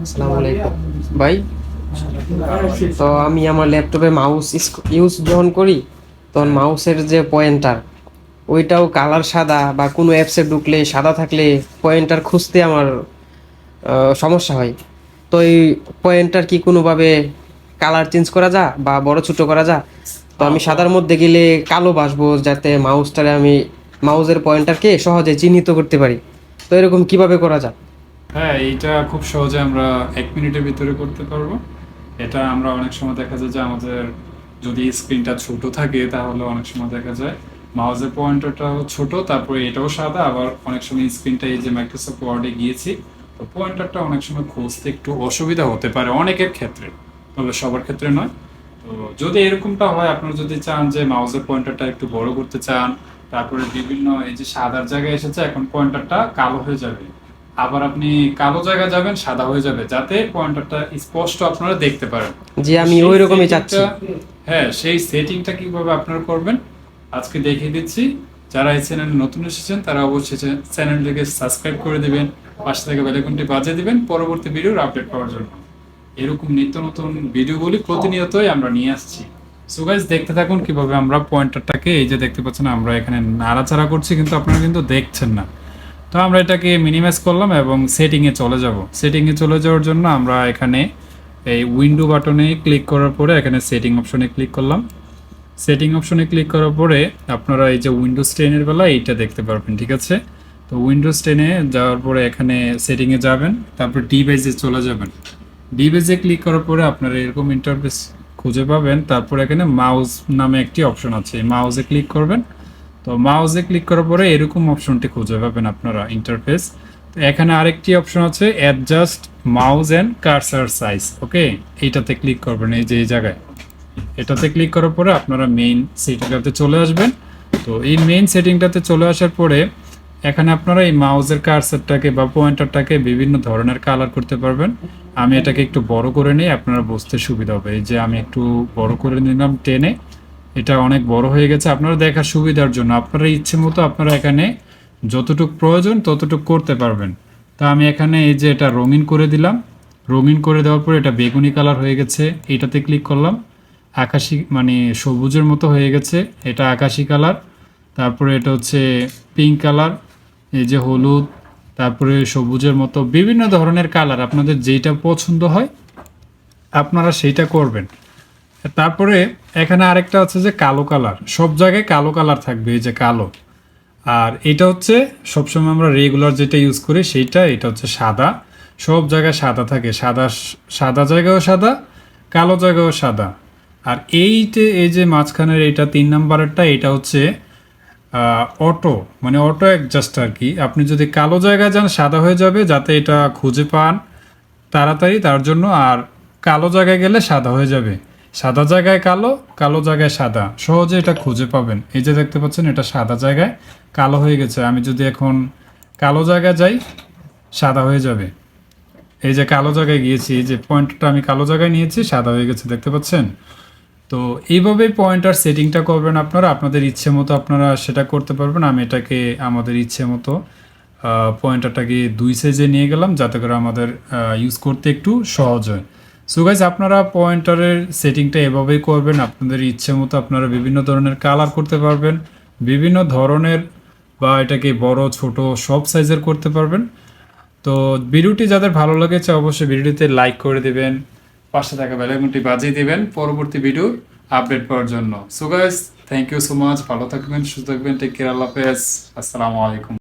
আসসালামু আলাইকুম ভাই। তো আমি আমার ল্যাপটপে মাউস ইউজ যখন করি তখন মাউসের যে পয়েন্টার ওইটাও কালার সাদা, বা কোনো অ্যাপসে ঢুকলে সাদা থাকলে পয়েন্টার খুঁজতে আমার সমস্যা হয়। তো এই পয়েন্টার কি কোনোভাবে কালার চেঞ্জ করা যায় বা বড় ছোট করা যায়? তো আমি সাদার মধ্যে গেলে কালো বাসবো, যাতে মাউসটারে আমি মাউসের পয়েন্টারকে সহজে চিহ্নিত করতে পারি। তো এরকম কিভাবে করা যায়? হ্যাঁ, এইটা খুব সহজে আমরা 1 মিনিটের ভিতরে করতে পারবো। এটা আমরা অনেক সময় দেখা যায় যে আমাদের যদি স্ক্রিনটা ছোট থাকে তাহলে অনেক সময় দেখা যায় মাউসের পয়েন্টারটাও ছোট, তারপরে এটাও সাদা, আবার অনেক সময় স্ক্রিনটা এই যে মাইক্রোসফট ওয়ার্ডে গিয়েছি, তো পয়েন্টারটা অনেক সময় খুঁজতে একটু অসুবিধা হতে পারে অনেকের ক্ষেত্রে, তবে সবার ক্ষেত্রে নয়। তো যদি এরকমটা হয়, আপনারা যদি চান যে মাউসের পয়েন্টারটা একটু বড় করতে চান, তারপরে বিভিন্ন এই যে সাদার জায়গায় এসেছে এখন পয়েন্টারটা কালো হয়ে যাবে, আবার আপনি কালো জায়গায় যাবেন সাদা হয়ে যাবে, যাতে পয়েন্টারটা স্পষ্ট আপনারা দেখতে পারেন। যে তো আমি সেই ওই রকমই চাচ্ছি। সেটিংটা, হ্যাঁ সেই সেটিংটা কিভাবে আপনারা করবেন আজকে দেখিয়ে দিচ্ছি। যারা এই চ্যানেলে নতুন এসেছেন তারা অবশ্যই চ্যানেলটিকে সাবস্ক্রাইব করে দিবেন, পাশে থেকে বেল আইকনটি বাজিয়ে দিবেন পরবর্তী ভিডিওর আপডেট পাওয়ার জন্য। এরকম নিত্য নতুন ভিডিওগুলি প্রতিনিয়তই আমরা নিয়ে আসছি। সো গাইস, দেখতে থাকুন কিভাবে আমরা পয়েন্টারটাকে, এই যে দেখতে পাচ্ছেন আমরা এখানে নাড়াচাড়া করছি কিন্তু আপনারা কিন্তু দেখছেন না। তো আমরা এটাকে মিনিমাইজ করলাম এবং সেটিংয়ে চলে যাব। সেটিংয়ে চলে যাওয়ার জন্য আমরা এখানে এই উইন্ডো বাটনে ক্লিক করার পরে এখানে সেটিং অপশনে ক্লিক করলাম। সেটিং অপশনে ক্লিক করার পরে আপনারা এই যে উইন্ডোজ 10-এর বেলা এইটা দেখতে পারবেন, ঠিক আছে? তো উইন্ডোজ 10-এ যাওয়ার পরে এখানে সেটিংয়ে যাবেন, তারপর ডিভাইসে চলে যাবেন। ডিভাইসে ক্লিক করার পরে আপনারা এরকম ইন্টারফেস খুঁজে পাবেন। তারপর এখানে মাউস নামে একটি অপশন আছে, মাউসে ক্লিক করবেন। তো মাউসে ক্লিক করার পরে এরকম অপশনটি খুঁজে পাবেন আপনারা ইন্টারফেস। তো এখানে আরেকটি অপশন আছে adjust mouse and cursor size, okay, এইটাতে ক্লিক করবেন। এই যে এই জায়গায় এটাতে ক্লিক করার পরে আপনারা মেইন সেটিংটাতে চলে আসবেন। তো এই মেইন সেটিংটাতে চলে আসার পরে এখানে আপনারা এই মাউসের কার্সারটাকে বা পয়েন্টারটাকে বিভিন্ন ধরনের কালার করতে পারবেন। আমি এটাকে একটু বড় করে নিই, আপনারা বুঝতে সুবিধা হবে। এই যে আমি একটু বড় করে নিলাম টেনে, এটা অনেক বড় হয়ে গেছে। আপনারা দেখার সুবিধার জন্য আপনারা ইচ্ছে মতো আপনারা এখানে যতটুকু প্রয়োজন ততটুকু করতে পারবেন। তা আমি এখানে এই যে এটা রঙিন করে দিলাম। রঙিন করে দেওয়ার পরে এটা বেগুনি কালার হয়ে গেছে, এটাতে ক্লিক করলাম। আকাশি মানে সবুজের মতো হয়ে গেছে, এটা আকাশি কালার। তারপরে এটা হচ্ছে পিঙ্ক কালার, এই যে হলুদ, তারপরে সবুজের মতো বিভিন্ন ধরনের কালার আপনাদের যেটা পছন্দ হয় আপনারা সেইটা করবেন। তারপরে এখানে আরেকটা আছে যে কালো কালার, সব জায়গায় কালো কালার থাকবে, এই যে কালো। আর এটা হচ্ছে সবসময় আমরা রেগুলার যেটা ইউজ করি সেইটা, এটা হচ্ছে সাদা, সব জায়গায় সাদা থাকে, সাদা সাদা জায়গায়ও সাদা, কালো জায়গায়ও সাদা। আর এই যে মাঝখানের এটা 3 নাম্বারেরটা, এটা হচ্ছে অটো, মানে অটো অ্যাডজাস্ট আর কি। আপনি যদি কালো জায়গায় যান সাদা হয়ে যাবে, যাতে এটা খুঁজে পান তাড়াতাড়ি তার জন্য। আর কালো জায়গায় গেলে সাদা হয়ে যাবে, সাদা জায়গায় কালো, কালো জায়গায় সাদা, সহজে এটা খুঁজে পাবেন। এই যে দেখতে পাচ্ছেন এটা সাদা জায়গায় কালো হয়ে গেছে, আমি যদি এখন কালো জায়গায় যাই সাদা হয়ে যাবে। এই যে কালো জায়গায় গিয়েছি, এই যে পয়েন্টটা আমি কালো জায়গায় নিয়েছি, সাদা হয়ে গেছে, দেখতে পাচ্ছেন? তো এইভাবেই পয়েন্টার সেটিংটা করবেন আপনারা, আপনাদের ইচ্ছে মতো আপনারা সেটা করতে পারবেন। আমি এটাকে আমাদের ইচ্ছে মতো পয়েন্টারটাকে 2 সাইজে নিয়ে গেলাম, যাতে করে আমাদের ইউজ করতে একটু সহজ হয়। সো গাইজ, আপনারা পয়েন্টারের সেটিংটা এভাবেই করবেন, আপনাদের ইচ্ছে মতো আপনারা বিভিন্ন ধরনের কালার করতে পারবেন, বিভিন্ন ধরনের, বা এটাকে বড় ছোট সব সাইজের করতে পারবেন। তো ভিডিওটি যাদের ভালো লেগেছে অবশ্যই ভিডিওটিতে লাইক করে দিবেন, পাশে থাকা বেল আইকনটি বাজিয়ে দিবেন পরবর্তী ভিডিওর আপডেট পাওয়ার জন্য। So guys, thank you so much, ভালো থাকবেন, সুস্থ থাকবেন, টেক কেয়ার, আল্লাহ হাফেজ, আসসালামু আলাইকুম।